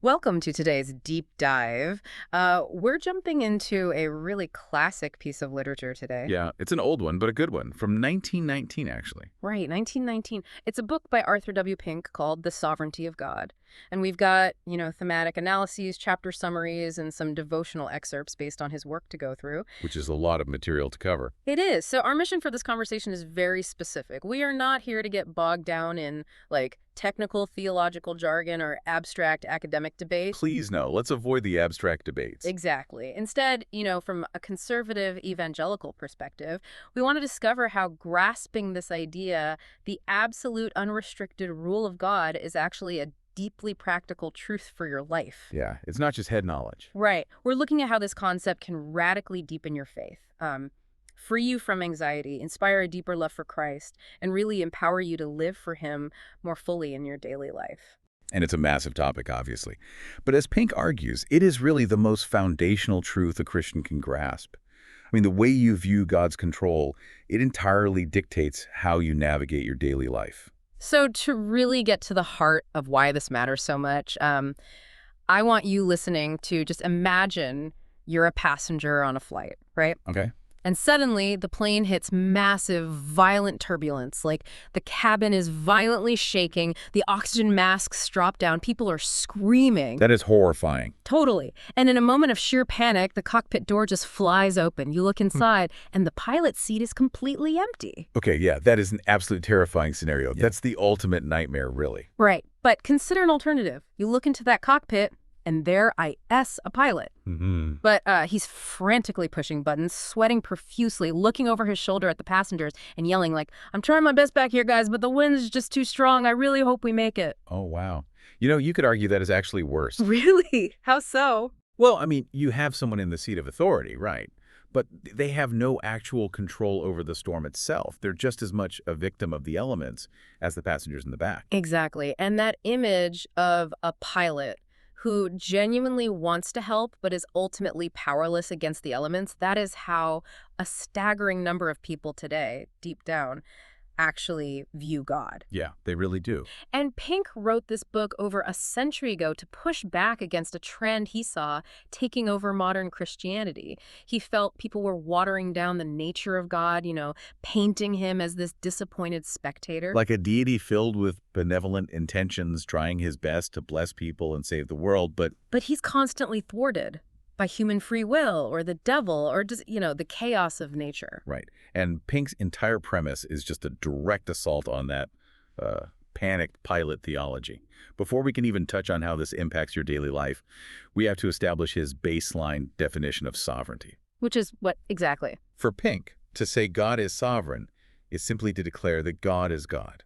Welcome to today's deep dive. We're jumping into a really classic piece of literature today. Yeah, it's an old one, but a good one, from 1919, actually. Right, 1919. It's a book by Arthur W. Pink called The Sovereignty of God. And we've got, thematic analyses, chapter summaries, and some devotional excerpts based on his work to go through. Which is a lot of material to cover. It is. So our mission for this conversation is very specific. We are not here to get bogged down in, technical theological jargon or abstract academic debate. Please no, let's avoid the abstract debates. Exactly. Instead, from a conservative evangelical perspective, we want to discover how grasping this idea, the absolute unrestricted rule of God, is actually a deeply practical truth for your life. Yeah, it's not just head knowledge. Right. We're looking at how this concept can radically deepen your faith, free you from anxiety, inspire a deeper love for Christ, and really empower you to live for Him more fully in your daily life. And it's a massive topic, obviously. But as Pink argues, it is really the most foundational truth a Christian can grasp. I mean, the way you view God's control, it entirely dictates how you navigate your daily life. So to really get to the heart of why this matters so much, I want you listening to just imagine you're a passenger on a flight, right? Okay. And suddenly the plane hits massive, violent turbulence. Like the cabin is violently shaking, the oxygen masks drop down, people are screaming. That is horrifying. Totally. And in a moment of sheer panic, the cockpit door just flies open. You look inside, and the pilot's seat is completely empty. Okay, yeah, that is an absolutely terrifying scenario. Yeah. That's the ultimate nightmare, really. Right. But consider an alternative. You look into that cockpit, and there I.S. a pilot. Mm-hmm. But he's frantically pushing buttons, sweating profusely, looking over his shoulder at the passengers and yelling like, "I'm trying my best back here, guys, but the wind's just too strong. I really hope we make it." Oh, wow. You could argue that is actually worse. Really? How so? Well, I mean, you have someone in the seat of authority, right? But they have no actual control over the storm itself. They're just as much a victim of the elements as the passengers in the back. Exactly. And that image of a pilot who genuinely wants to help but is ultimately powerless against the elements, that is how a staggering number of people today, deep down, actually view God. Yeah, they really do. And Pink wrote this book over a century ago to push back against a trend he saw taking over modern Christianity. He felt people were watering down the nature of God, painting him as this disappointed spectator. Like a deity filled with benevolent intentions, trying his best to bless people and save the world, but he's constantly thwarted by human free will or the devil or just, the chaos of nature. Right. And Pink's entire premise is just a direct assault on that panicked pilot theology. Before we can even touch on how this impacts your daily life, we have to establish his baseline definition of sovereignty. Which is what exactly? For Pink, to say God is sovereign is simply to declare that God is God.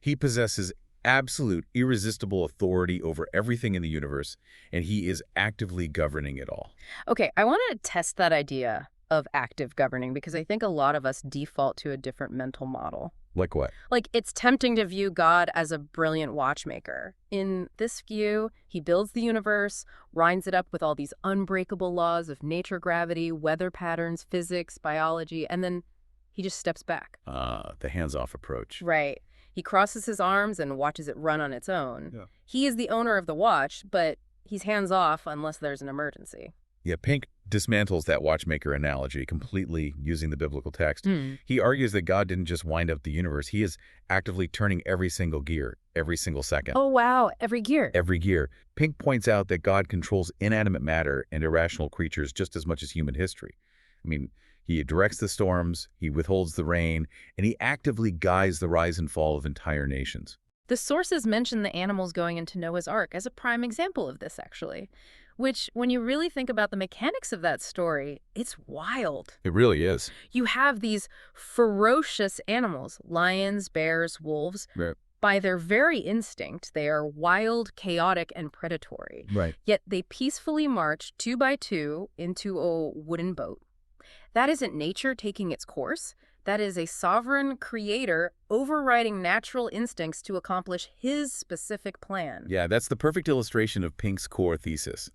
He possesses absolute, irresistible authority over everything in the universe, and he is actively governing it all. Okay, I want to test that idea of active governing because I think a lot of us default to a different mental model. Like what? Like, it's tempting to view God as a brilliant watchmaker. In this view, he builds the universe, winds it up with all these unbreakable laws of nature, gravity, weather patterns, physics, biology, and then he just steps back. The hands-off approach. Right. He crosses his arms and watches it run on its own. Yeah. He is the owner of the watch, but he's hands-off unless there's an emergency. Yeah, Pink dismantles that watchmaker analogy completely using the biblical text. He argues that God didn't just wind up the universe. He is actively turning every single gear, every single second. Oh, wow. Every gear. Every gear. Pink points out that God controls inanimate matter and irrational creatures just as much as human history. I mean, he directs the storms, he withholds the rain, and he actively guides the rise and fall of entire nations. The sources mention the animals going into Noah's Ark as a prime example of this, actually. Which, when you really think about the mechanics of that story, it's wild. It really is. You have these ferocious animals, lions, bears, wolves. Right. By their very instinct, they are wild, chaotic, and predatory. Right. Yet they peacefully march 2 by 2 into a wooden boat. That isn't nature taking its course. That is a sovereign creator overriding natural instincts to accomplish his specific plan. Yeah, that's the perfect illustration of Pink's core thesis.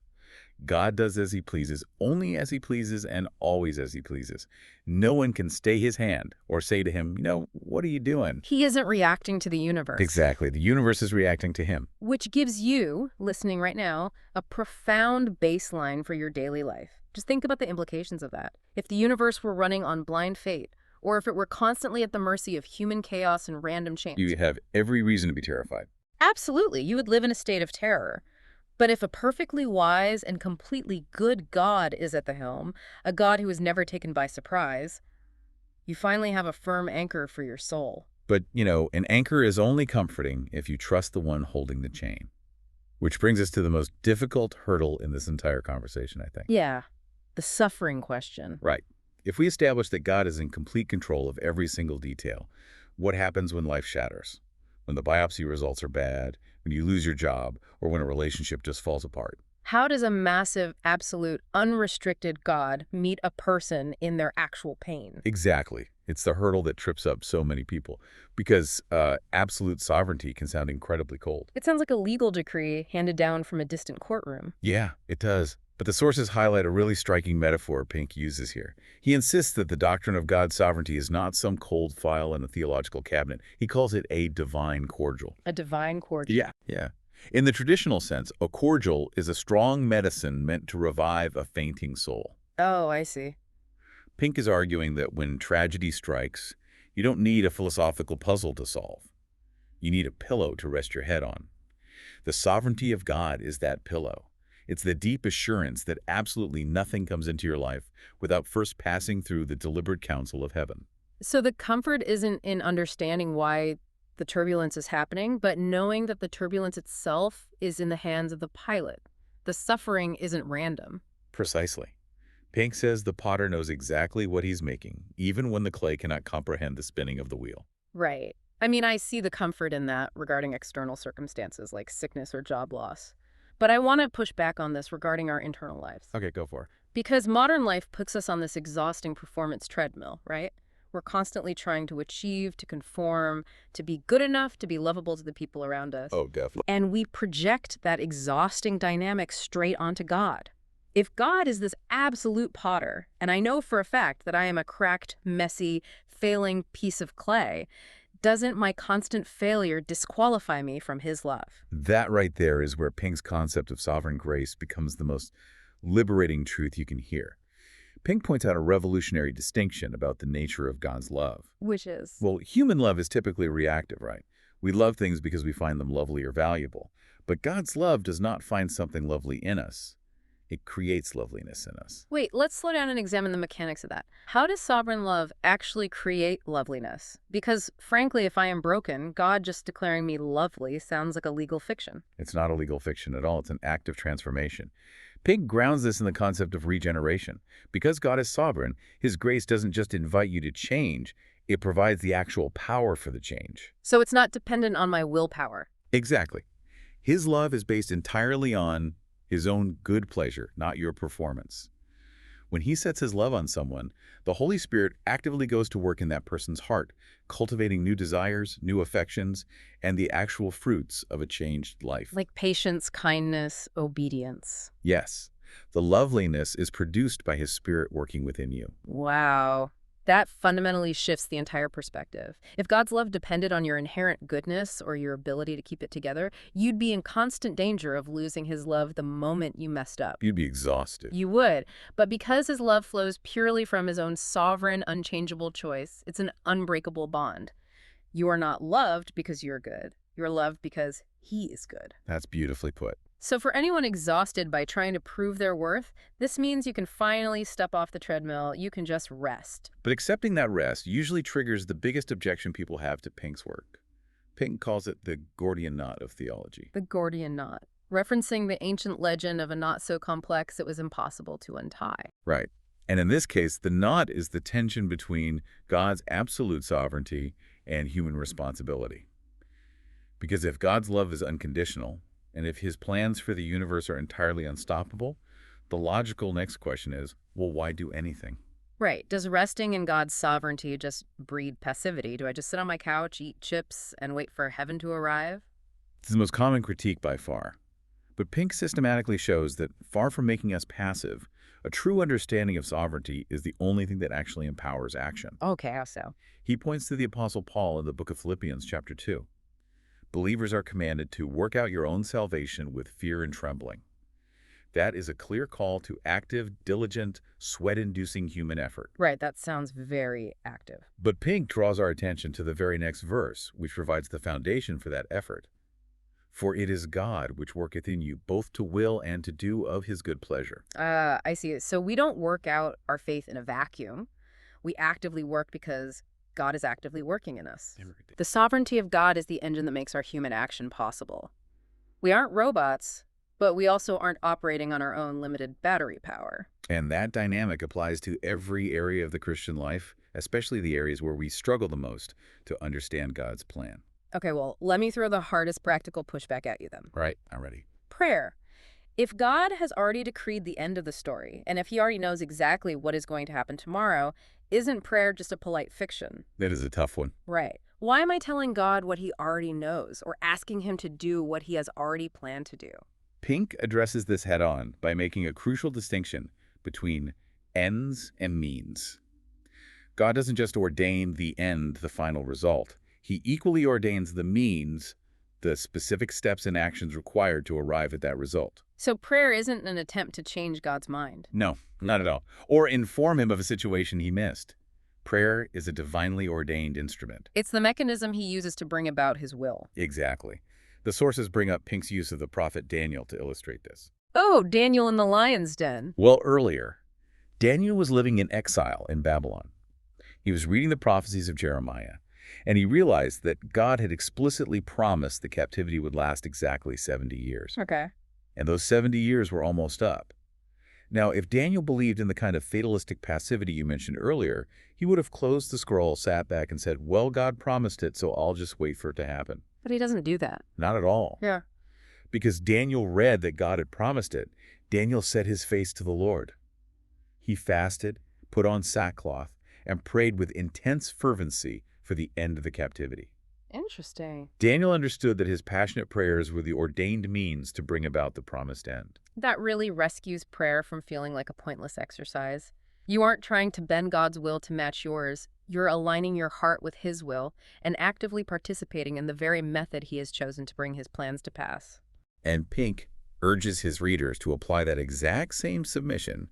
God does as he pleases, only as he pleases, and always as he pleases. No one can stay his hand or say to him, what are you doing? He isn't reacting to the universe. Exactly. The universe is reacting to him. Which gives you, listening right now, a profound baseline for your daily life. Just think about the implications of that. If the universe were running on blind fate, or if it were constantly at the mercy of human chaos and random change. You have every reason to be terrified. Absolutely. You would live in a state of terror. But if a perfectly wise and completely good God is at the helm, a God who is never taken by surprise, you finally have a firm anchor for your soul. But, an anchor is only comforting if you trust the one holding the chain. Which brings us to the most difficult hurdle in this entire conversation, I think. Yeah, the suffering question. Right. If we establish that God is in complete control of every single detail, what happens when life shatters? When the biopsy results are bad, when you lose your job, or when a relationship just falls apart? How does a massive, absolute, unrestricted God meet a person in their actual pain? Exactly. It's the hurdle that trips up so many people, because absolute sovereignty can sound incredibly cold. It sounds like a legal decree handed down from a distant courtroom. Yeah, it does. But the sources highlight a really striking metaphor Pink uses here. He insists that the doctrine of God's sovereignty is not some cold file in a theological cabinet. He calls it a divine cordial. A divine cordial. Yeah. In the traditional sense, a cordial is a strong medicine meant to revive a fainting soul. Oh, I see. Pink is arguing that when tragedy strikes, you don't need a philosophical puzzle to solve. You need a pillow to rest your head on. The sovereignty of God is that pillow. It's the deep assurance that absolutely nothing comes into your life without first passing through the deliberate counsel of heaven. So the comfort isn't in understanding why the turbulence is happening, but knowing that the turbulence itself is in the hands of the pilot. The suffering isn't random. Precisely. Pink says the potter knows exactly what he's making, even when the clay cannot comprehend the spinning of the wheel. Right. I mean, I see the comfort in that regarding external circumstances like sickness or job loss. But I want to push back on this regarding our internal lives. Okay, go for it. Because modern life puts us on this exhausting performance treadmill, right? We're constantly trying to achieve, to conform, to be good enough, to be lovable to the people around us. Oh, definitely. And we project that exhausting dynamic straight onto God. If God is this absolute potter, and I know for a fact that I am a cracked, messy, failing piece of clay, doesn't my constant failure disqualify me from his love? That right there is where Pink's concept of sovereign grace becomes the most liberating truth you can hear. Pink points out a revolutionary distinction about the nature of God's love. Which is? Well, human love is typically reactive, right? We love things because we find them lovely or valuable. But God's love does not find something lovely in us. It creates loveliness in us. Wait, let's slow down and examine the mechanics of that. How does sovereign love actually create loveliness? Because, frankly, if I am broken, God just declaring me lovely sounds like a legal fiction. It's not a legal fiction at all. It's an act of transformation. Pink grounds this in the concept of regeneration. Because God is sovereign, his grace doesn't just invite you to change, it provides the actual power for the change. So it's not dependent on my willpower. Exactly. His love is based entirely on his own good pleasure, not your performance. When he sets his love on someone, the Holy Spirit actively goes to work in that person's heart, cultivating new desires, new affections, and the actual fruits of a changed life. Like patience, kindness, obedience. Yes, the loveliness is produced by his Spirit working within you. Wow. That fundamentally shifts the entire perspective. If God's love depended on your inherent goodness or your ability to keep it together, you'd be in constant danger of losing his love the moment you messed up. You'd be exhausted. You would. But because his love flows purely from his own sovereign, unchangeable choice, it's an unbreakable bond. You are not loved because you're good. You're loved because he is good. That's beautifully put. So for anyone exhausted by trying to prove their worth, this means you can finally step off the treadmill. You can just rest. But accepting that rest usually triggers the biggest objection people have to Pink's work. Pink calls it the Gordian knot of theology. The Gordian knot, referencing the ancient legend of a knot so complex it was impossible to untie. Right. And in this case, the knot is the tension between God's absolute sovereignty and human responsibility. Because if God's love is unconditional, and if his plans for the universe are entirely unstoppable, the logical next question is, well, why do anything? Right. Does resting in God's sovereignty just breed passivity? Do I just sit on my couch, eat chips, and wait for heaven to arrive? It's the most common critique by far. But Pink systematically shows that far from making us passive, a true understanding of sovereignty is the only thing that actually empowers action. Okay, how so? He points to the Apostle Paul in the book of Philippians, chapter 2. Believers are commanded to work out your own salvation with fear and trembling. That is a clear call to active, diligent, sweat-inducing human effort. Right, that sounds very active. But Pink draws our attention to the very next verse, which provides the foundation for that effort. For it is God which worketh in you both to will and to do of his good pleasure. I see. So we don't work out our faith in a vacuum. We actively work because God is actively working in us. The sovereignty of God is the engine that makes our human action possible. We aren't robots, but we also aren't operating on our own limited battery power. And that dynamic applies to every area of the Christian life, especially the areas where we struggle the most to understand God's plan. Okay, well, let me throw the hardest practical pushback at you then. Right, I'm ready. Prayer. If God has already decreed the end of the story, and if he already knows exactly what is going to happen tomorrow, isn't prayer just a polite fiction? That is a tough one. Right. Why am I telling God what he already knows or asking him to do what he has already planned to do? Pink addresses this head-on by making a crucial distinction between ends and means. God doesn't just ordain the end, the final result. He equally ordains the means, the specific steps and actions required to arrive at that result. So prayer isn't an attempt to change God's mind. No, not at all. Or inform him of a situation he missed. Prayer is a divinely ordained instrument. It's the mechanism he uses to bring about his will. Exactly. The sources bring up Pink's use of the prophet Daniel to illustrate this. Oh, Daniel in the lion's den. Well, earlier, Daniel was living in exile in Babylon. He was reading the prophecies of Jeremiah, and he realized that God had explicitly promised the captivity would last exactly 70 years. Okay. And those 70 years were almost up. Now, if Daniel believed in the kind of fatalistic passivity you mentioned earlier, he would have closed the scroll, sat back, and said, well, God promised it, so I'll just wait for it to happen. But he doesn't do that. Not at all. Yeah. Because Daniel read that God had promised it, Daniel set his face to the Lord. He fasted, put on sackcloth, and prayed with intense fervency for the end of the captivity. Interesting. Daniel understood that his passionate prayers were the ordained means to bring about the promised end. That really rescues prayer from feeling like a pointless exercise. You aren't trying to bend God's will to match yours. You're aligning your heart with his will and actively participating in the very method he has chosen to bring his plans to pass. And Pink urges his readers to apply that exact same submission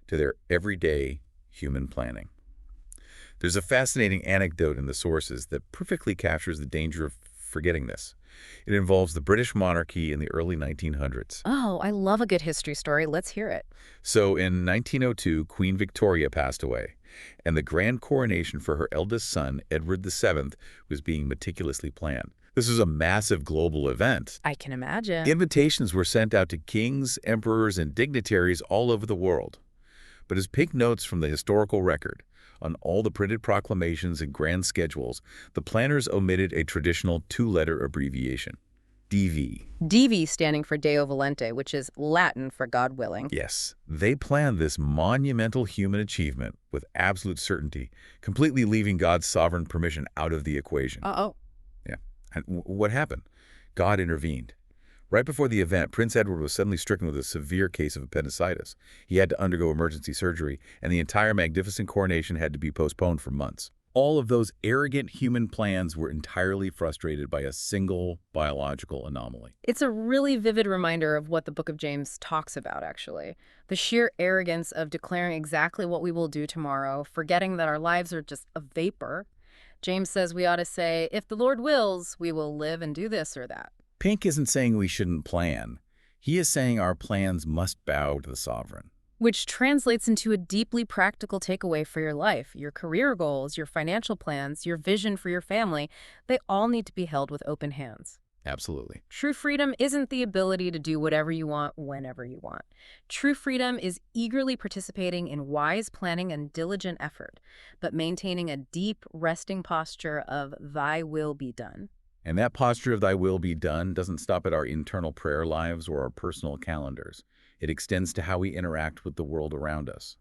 to their everyday human planning. There's a fascinating anecdote in the sources that perfectly captures the danger of forgetting this. It involves the British monarchy in the early 1900s. Oh, I love a good history story. Let's hear it. So in 1902, Queen Victoria passed away, and the grand coronation for her eldest son, Edward VII, was being meticulously planned. This was a massive global event. I can imagine. Invitations were sent out to kings, emperors, and dignitaries all over the world. But as Pink notes from the historical record, on all the printed proclamations and grand schedules, the planners omitted a traditional two-letter abbreviation, DV. DV standing for Deo Volente, which is Latin for God willing. Yes, they planned this monumental human achievement with absolute certainty, completely leaving God's sovereign permission out of the equation. Uh-oh. Yeah. And what happened? God intervened. Right before the event, Prince Edward was suddenly stricken with a severe case of appendicitis. He had to undergo emergency surgery, and the entire magnificent coronation had to be postponed for months. All of those arrogant human plans were entirely frustrated by a single biological anomaly. It's a really vivid reminder of what the book of James talks about, actually. The sheer arrogance of declaring exactly what we will do tomorrow, forgetting that our lives are just a vapor. James says we ought to say, if the Lord wills, we will live and do this or that. Pink isn't saying we shouldn't plan. He is saying our plans must bow to the sovereign. Which translates into a deeply practical takeaway for your life. Your career goals, your financial plans, your vision for your family, they all need to be held with open hands. Absolutely. True freedom isn't the ability to do whatever you want whenever you want. True freedom is eagerly participating in wise planning and diligent effort, but maintaining a deep, resting posture of thy will be done. And that posture of thy will be done doesn't stop at our internal prayer lives or our personal calendars. It extends to how we interact with the world around us.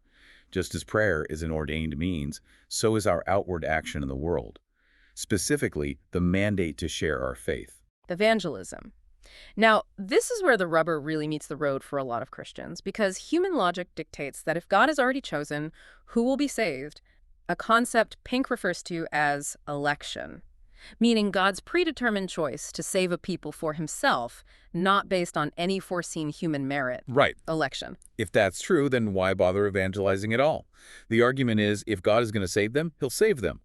Just as prayer is an ordained means, so is our outward action in the world. Specifically, the mandate to share our faith. Evangelism. Now, this is where the rubber really meets the road for a lot of Christians, because human logic dictates that if God has already chosen who will be saved, a concept Pink refers to as election, meaning God's predetermined choice to save a people for himself, not based on any foreseen human merit. Right. Election. If that's true, then why bother evangelizing at all? The argument is, if God is going to save them, he'll save them.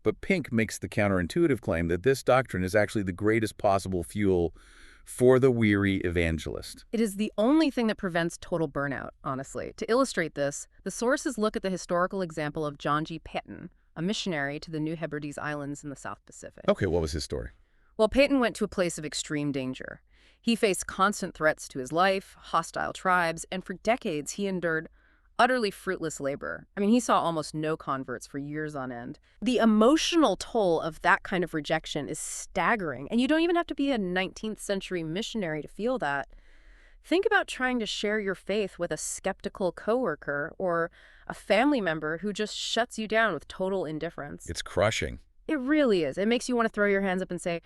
But Pink makes the counterintuitive claim that this doctrine is actually the greatest possible fuel for the weary evangelist. It is the only thing that prevents total burnout, honestly. To illustrate this, the sources look at the historical example of John G. Paton, a missionary to the New Hebrides Islands in the South Pacific. Okay, what was his story? Well, Paton went to a place of extreme danger. He faced constant threats to his life, hostile tribes, and for decades he endured utterly fruitless labor. I mean, he saw almost no converts for years on end. The emotional toll of that kind of rejection is staggering, and you don't even have to be a 19th century missionary to feel that. Think about trying to share your faith with a skeptical coworker or a family member who just shuts you down with total indifference. It's crushing. It really is. It makes you want to throw your hands up and say,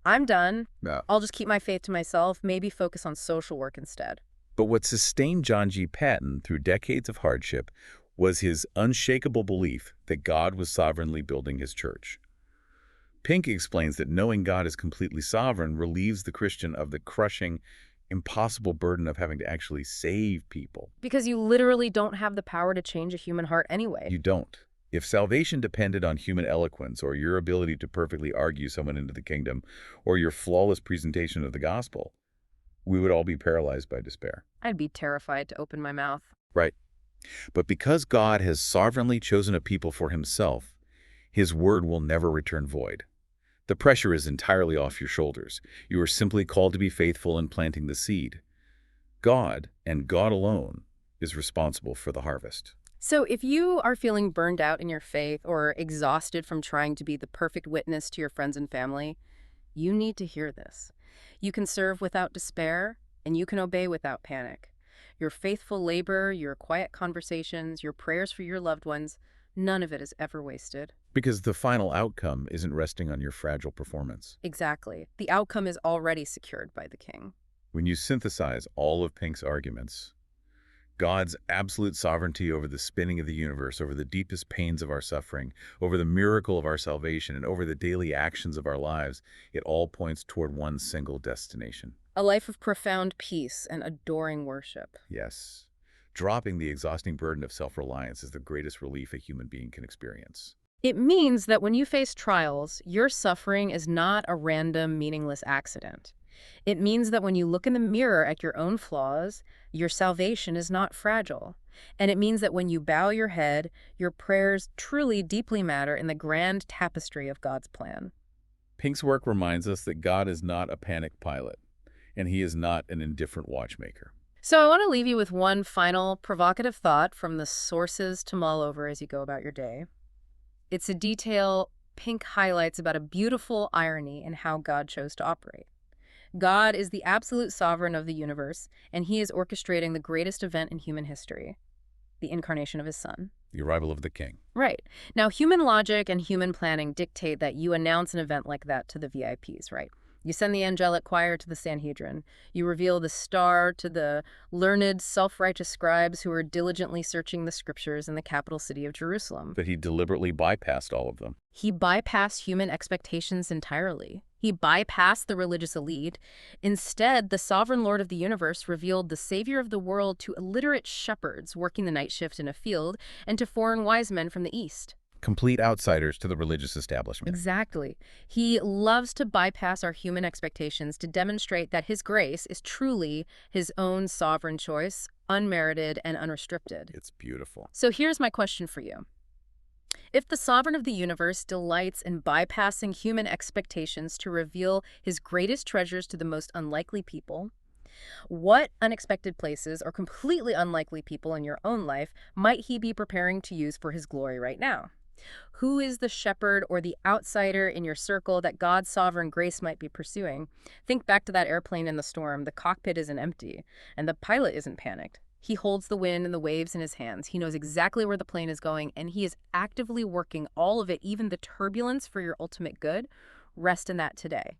I'm done. Yeah. I'll just keep my faith to myself, maybe focus on social work instead. But what sustained John G. Paton through decades of hardship was his unshakable belief that God was sovereignly building his church. Pink explains that knowing God is completely sovereign relieves the Christian of the crushing, impossible burden of having to actually save people. Because you literally don't have the power to change a human heart anyway. You don't. If salvation depended on human eloquence or your ability to perfectly argue someone into the kingdom or your flawless presentation of the gospel, we would all be paralyzed by despair. I'd be terrified to open my mouth. Right. But because God has sovereignly chosen a people for himself, his word will never return void. The pressure is entirely off your shoulders. You are simply called to be faithful in planting the seed. God, and God alone, is responsible for the harvest. So if you are feeling burned out in your faith or exhausted from trying to be the perfect witness to your friends and family, you need to hear this. You can serve without despair, and you can obey without panic. Your faithful labor, your quiet conversations, your prayers for your loved ones, none of it is ever wasted. Because the final outcome isn't resting on your fragile performance. Exactly. The outcome is already secured by the King. When you synthesize all of Pink's arguments, God's absolute sovereignty over the spinning of the universe, over the deepest pains of our suffering, over the miracle of our salvation, and over the daily actions of our lives, it all points toward one single destination. A life of profound peace and adoring worship. Yes. Dropping the exhausting burden of self-reliance is the greatest relief a human being can experience. It means that when you face trials, your suffering is not a random, meaningless accident. It means that when you look in the mirror at your own flaws, your salvation is not fragile. And it means that when you bow your head, your prayers truly deeply matter in the grand tapestry of God's plan. Pink's work reminds us that God is not a panic pilot, and he is not an indifferent watchmaker. So I want to leave you with one final provocative thought from the sources to mull over as you go about your day. It's a detail Pink highlights about a beautiful irony in how God chose to operate. God is the absolute sovereign of the universe, and he is orchestrating the greatest event in human history, the incarnation of his son. The arrival of the king. Right. Now, human logic and human planning dictate that you announce an event like that to the VIPs, right? You send the angelic choir to the Sanhedrin. You reveal the star to the learned, self-righteous scribes who are diligently searching the scriptures in the capital city of Jerusalem. But he deliberately bypassed all of them. He bypassed human expectations entirely. He bypassed the religious elite. Instead, the sovereign Lord of the universe revealed the Savior of the world to illiterate shepherds working the night shift in a field and to foreign wise men from the east. Complete outsiders to the religious establishment. Exactly. He loves to bypass our human expectations to demonstrate that his grace is truly his own sovereign choice, unmerited and unrestricted. It's beautiful. So here's my question for you. If the sovereign of the universe delights in bypassing human expectations to reveal his greatest treasures to the most unlikely people, what unexpected places or completely unlikely people in your own life might he be preparing to use for his glory right now? Who is the shepherd or the outsider in your circle that God's sovereign grace might be pursuing? Think back to that airplane in the storm. The cockpit isn't empty, and the pilot isn't panicked. He holds the wind and the waves in his hands. He knows exactly where the plane is going, and he is actively working all of it, even the turbulence, for your ultimate good. Rest in that today.